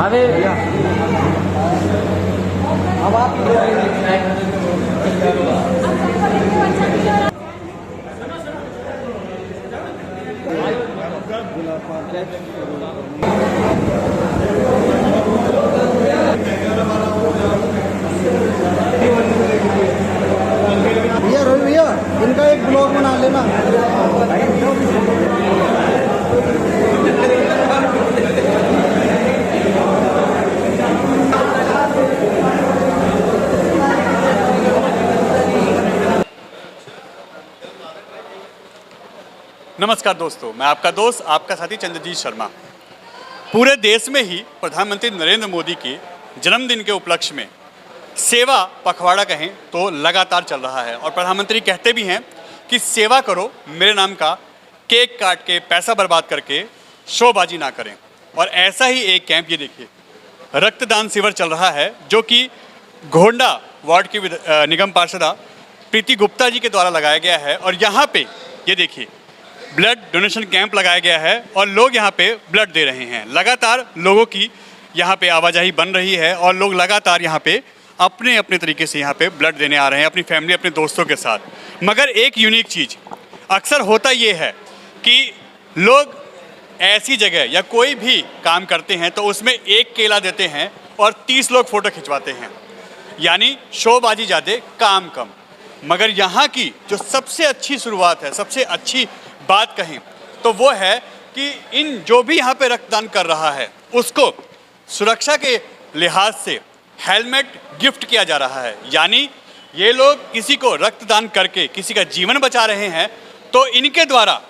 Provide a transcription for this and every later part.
अरे अब आप भैया रवि भैया इनका एक ब्लॉग बना लेना। नमस्कार दोस्तों, मैं आपका दोस्त आपका साथी चंद्रजीत शर्मा। पूरे देश में ही प्रधानमंत्री नरेंद्र मोदी के जन्मदिन के उपलक्ष्य में सेवा पखवाड़ा कहें तो लगातार चल रहा है और प्रधानमंत्री कहते भी हैं कि सेवा करो मेरे नाम का, केक काट के पैसा बर्बाद करके शोबाजी ना करें। और ऐसा ही एक कैंप ये देखिए, रक्तदान शिविर चल रहा है जो कि घोंडा वार्ड की निगम पार्षदा प्रीति गुप्ता जी के द्वारा लगाया गया है। और यहाँ पे ये देखिए ब्लड डोनेशन कैंप लगाया गया है और लोग यहाँ पे ब्लड दे रहे हैं। लगातार लोगों की यहाँ पे आवाजाही बन रही है और लोग लगातार यहाँ पे अपने अपने तरीके से यहाँ पे ब्लड देने आ रहे हैं अपनी फैमिली अपने दोस्तों के साथ। मगर एक यूनिक चीज़ अक्सर होता ये है कि लोग ऐसी जगह या कोई भी काम करते हैं तो उसमें एक केला देते हैं और 30 लोग फ़ोटो खिंचवाते हैं, यानी शोबाजी ज़्यादा काम कम। मगर यहाँ की जो सबसे अच्छी शुरुआत है, सबसे अच्छी बात कहें तो वो है कि इन जो भी यहाँ पे रक्तदान कर रहा है उसको सुरक्षा के लिहाज से हेलमेट गिफ्ट किया जा रहा है। यानी ये लोग किसी को रक्तदान करके किसी का जीवन बचा रहे हैं तो इनके द्वारा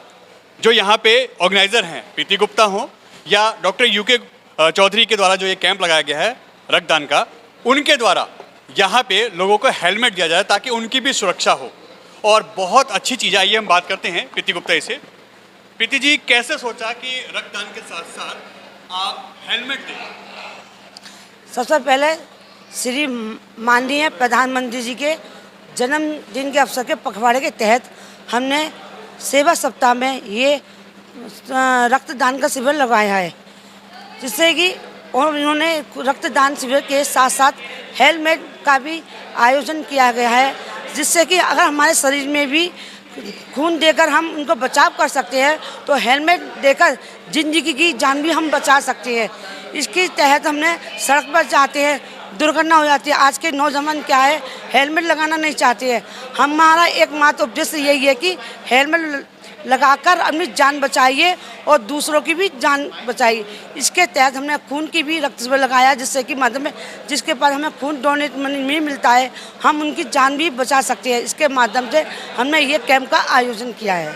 जो यहाँ पे ऑर्गेनाइज़र हैं, प्रीति गुप्ता हो या डॉक्टर यूके चौधरी के द्वारा जो ये कैंप लगाया गया है रक्तदान का, उनके द्वारा यहाँ पे लोगों को हेलमेट दिया जाए ताकि उनकी भी सुरक्षा हो। और बहुत अच्छी चीज़। आइए हम बात करते हैं प्रीति गुप्ता से। प्रीति जी, कैसे सोचा कि रक्तदान के साथ साथ आप हेलमेट दें? सबसे पहले श्री माननीय प्रधानमंत्री जी के जन्मदिन के अवसर के पखवाड़े के तहत हमने सेवा सप्ताह में ये रक्तदान का शिविर लगाया है, जिससे कि और इन्होंने रक्तदान शिविर के साथ साथ हेलमेट का भी आयोजन किया गया है, जिससे कि अगर हमारे शरीर में भी खून देकर हम उनको बचाव कर सकते हैं तो हेलमेट देकर ज़िंदगी की जान भी हम बचा सकते हैं। इसके तहत हमने सड़क पर जाते हैं, दुर्घटना हो जाती है। आज के नौजवान क्या है, हेलमेट लगाना नहीं चाहते हैं। हमारा एकमात्र उद्देश्य यही है कि हेलमेट लगाकर अपनी जान बचाइए और दूसरों की भी जान बचाइए। इसके तहत हमने खून की भी रक्त शिविर लगाया, जिससे कि माध्यम में जिसके पास हमें खून डोनेट में मिलता है हम उनकी जान भी बचा सकते हैं। इसके माध्यम से हमने ये कैंप का आयोजन किया है।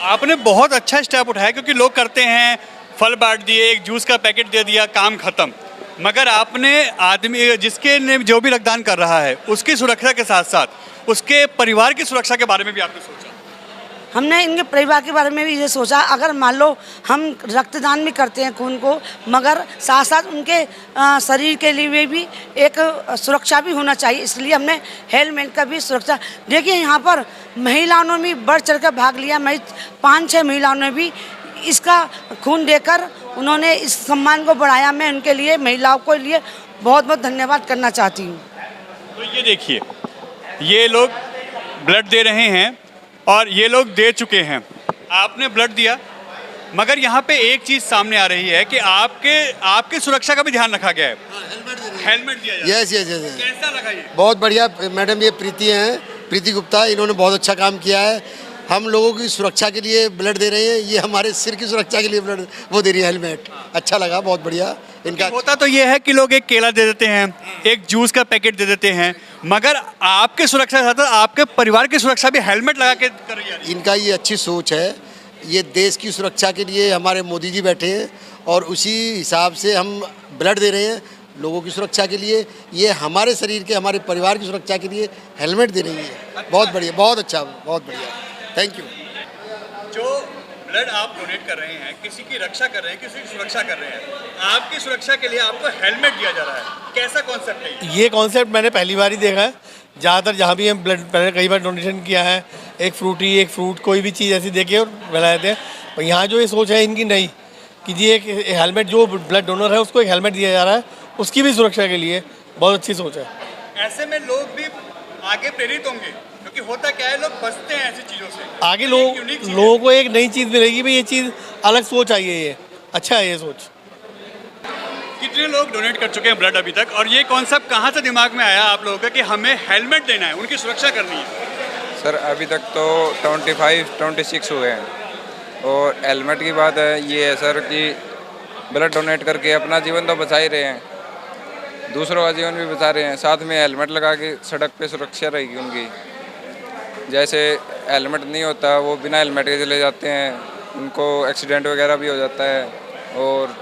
आपने बहुत अच्छा स्टेप उठाया, क्योंकि लोग करते हैं फल बांट दिए, एक जूस का पैकेट दे दिया, काम खत्म। मगर आपने आदमी जिसके ने जो भी रक्तदान कर रहा है उसकी सुरक्षा के साथ साथ उसके परिवार की सुरक्षा के बारे में भी आपने सोचा। हमने इनके परिवार के बारे में भी ये सोचा, अगर मान लो हम रक्तदान भी करते हैं खून को, मगर साथ साथ उनके शरीर के लिए भी एक सुरक्षा भी होना चाहिए, इसलिए हमने हेलमेट का भी सुरक्षा। देखिए यहाँ पर महिलाओं ने भी बढ़ चढ़ कर भाग लिया। 5-6 महिलाओं ने भी इसका खून देकर उन्होंने इस सम्मान को बढ़ाया। मैं उनके लिए, महिलाओं के लिए बहुत बहुत धन्यवाद करना चाहती हूँ। तो ये देखिए, ये लोग ब्लड दे रहे हैं और ये लोग दे चुके हैं। आपने ब्लड दिया, मगर यहाँ पे एक चीज़ सामने आ रही है कि आपके सुरक्षा का भी ध्यान रखा गया है। हेलमेट दिया जाए। यस। कैसा लगा ये? बहुत बढ़िया मैडम, ये प्रीति हैं, प्रीति गुप्ता, इन्होंने बहुत अच्छा काम किया है। हम लोगों की सुरक्षा के लिए ब्लड दे रहे हैं, ये हमारे सिर की सुरक्षा के लिए ब्लड वो दे रही है, हेलमेट। अच्छा लगा, बहुत बढ़िया इनका। होता तो ये है कि लोग एक केला दे देते हैं, एक जूस का पैकेट दे देते हैं, मगर आपके सुरक्षा के साथ आपके परिवार की सुरक्षा भी हेलमेट लगा के कर रही है। इनका ये अच्छी सोच है। ये देश की सुरक्षा के लिए हमारे मोदी जी बैठे हैं और उसी हिसाब से हम ब्लड दे रहे हैं लोगों की सुरक्षा के लिए। ये हमारे शरीर के, हमारे परिवार की सुरक्षा के लिए हेलमेट दे रही है। बहुत बढ़िया, बहुत अच्छा, बहुत बढ़िया, थैंक यू। जो ब्लड आप डोनेट कर रहे हैं, किसी की रक्षा कर रहे हैं, किसी की सुरक्षा कर रहे हैं, आपकी सुरक्षा के लिए आपको हेलमेट दिया जा रहा है। कैसा कॉन्सेप्ट है ये कॉन्सेप्ट मैंने पहली बार ही देखा है। ज़्यादातर जहाँ भी हम ब्लड पहले कई बार डोनेशन किया है, एक फ्रूट कोई भी चीज़ ऐसी देके और मिला देते हैं। और यहाँ जो ये सोच है इनकी, नहीं, कि जी एक हेलमेट, जो ब्लड डोनर है उसको एक हेलमेट दिया जा रहा है, उसकी भी सुरक्षा के लिए बहुत अच्छी सोच है। ऐसे में लोग भी आगे प्रेरित होंगे, क्योंकि होता क्या है, लोग बचते हैं ऐसी चीज़ों से। आगे एक लोग unique चीज़ है। लोगों को एक नई चीज़ मिलेगी, भाई ये चीज़ अलग सोच आई है, ये अच्छा है ये सोच। कितने लोग डोनेट कर चुके हैं ब्लड अभी तक, और ये कॉन्सेप्ट कहाँ से दिमाग में आया आप लोगों का कि हमें हेलमेट देना है, उनकी सुरक्षा करनी है? सर अभी तक तो 25-26 हुए हैं, और हेलमेट की बात है ये है सर कि ब्लड डोनेट करके अपना जीवन तो बचा ही रहे हैं, दूसरों का जीवन भी बचा रहे हैं, साथ में हेलमेट लगा के सड़क पे सुरक्षा रहेगी उनकी। जैसे हेलमेट नहीं होता, वो बिना हेलमेट के चले जाते हैं, उनको एक्सीडेंट वगैरह भी हो जाता है, और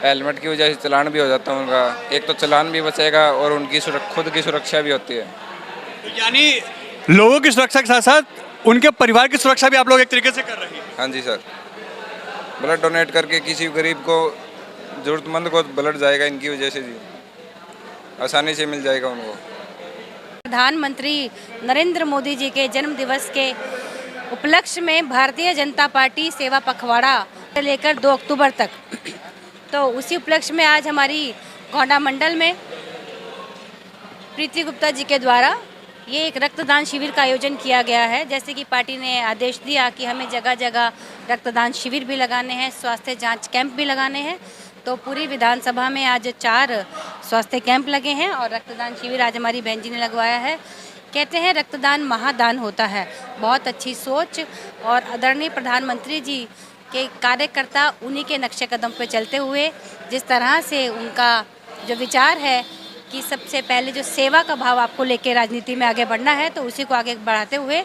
हेलमेट की वजह से चालान भी हो जाता है उनका। एक तो चालान भी बचेगा और उनकी खुद की सुरक्षा भी होती है। यानी लोगों की सुरक्षा के साथ साथ उनके परिवार की सुरक्षा भी आप लोग एक तरीके से कर रहे हैं। हाँ जी सर, ब्लड डोनेट करके किसी गरीब को, ज़रूरतमंद को ब्लड जाएगा इनकी वजह से जी, आसानी से मिल जाएगा उनको। प्रधानमंत्री नरेंद्र मोदी जी के जन्म दिवस के उपलक्ष्य में भारतीय जनता पार्टी सेवा पखवाड़ा लेकर 2 अक्टूबर तक, तो उसी उपलक्ष्य में आज हमारी गोंडा मंडल में प्रीति गुप्ता जी के द्वारा ये एक रक्तदान शिविर का आयोजन किया गया है। जैसे कि पार्टी ने आदेश दिया कि हमें जगह जगह रक्तदान शिविर भी लगाने हैं, स्वास्थ्य जांच कैंप भी लगाने हैं, तो पूरी विधानसभा में आज 4 स्वास्थ्य कैंप लगे हैं और रक्तदान शिविर आज हमारी बहन जी ने लगवाया है। कहते हैं रक्तदान महादान होता है। बहुत अच्छी सोच, और आदरणीय प्रधानमंत्री जी के कार्यकर्ता उन्हीं के नक्शे कदम पर चलते हुए, जिस तरह से उनका जो विचार है कि सबसे पहले जो सेवा का भाव आपको लेके राजनीति में आगे बढ़ना है, तो उसी को आगे बढ़ाते हुए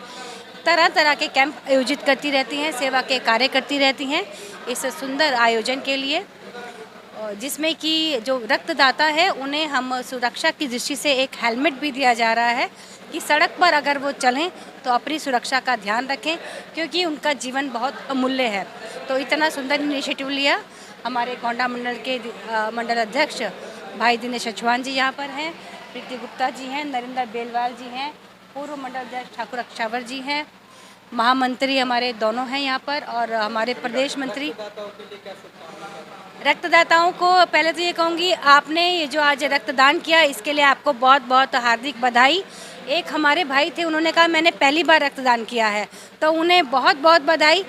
तरह तरह के कैंप आयोजित करती रहती हैं, सेवा के कार्य करती रहती हैं इस सुंदर आयोजन के लिए, जिसमें कि जो रक्तदाता है उन्हें हम सुरक्षा की दृष्टि से एक हेलमेट भी दिया जा रहा है कि सड़क पर अगर वो चलें तो अपनी सुरक्षा का ध्यान रखें, क्योंकि उनका जीवन बहुत अमूल्य है। तो इतना सुंदर इनिशिएटिव लिया हमारे गोंडा मंडल के मंडल अध्यक्ष भाई दिनेश अचवान जी यहाँ पर हैं, प्रीति गुप्ता जी हैं, नरेंद्र बेलवाल जी हैं, पूर्व मंडल अध्यक्ष ठाकुर अक्षावर जी हैं, महामंत्री हमारे दोनों हैं यहाँ पर, और हमारे प्रदेश मंत्री। रक्तदाताओं को पहले तो ये कहूँगी, आपने ये जो आज रक्तदान किया इसके लिए आपको बहुत बहुत हार्दिक बधाई। एक हमारे भाई थे, उन्होंने कहा मैंने पहली बार रक्तदान किया है, तो उन्हें बहुत बहुत बधाई।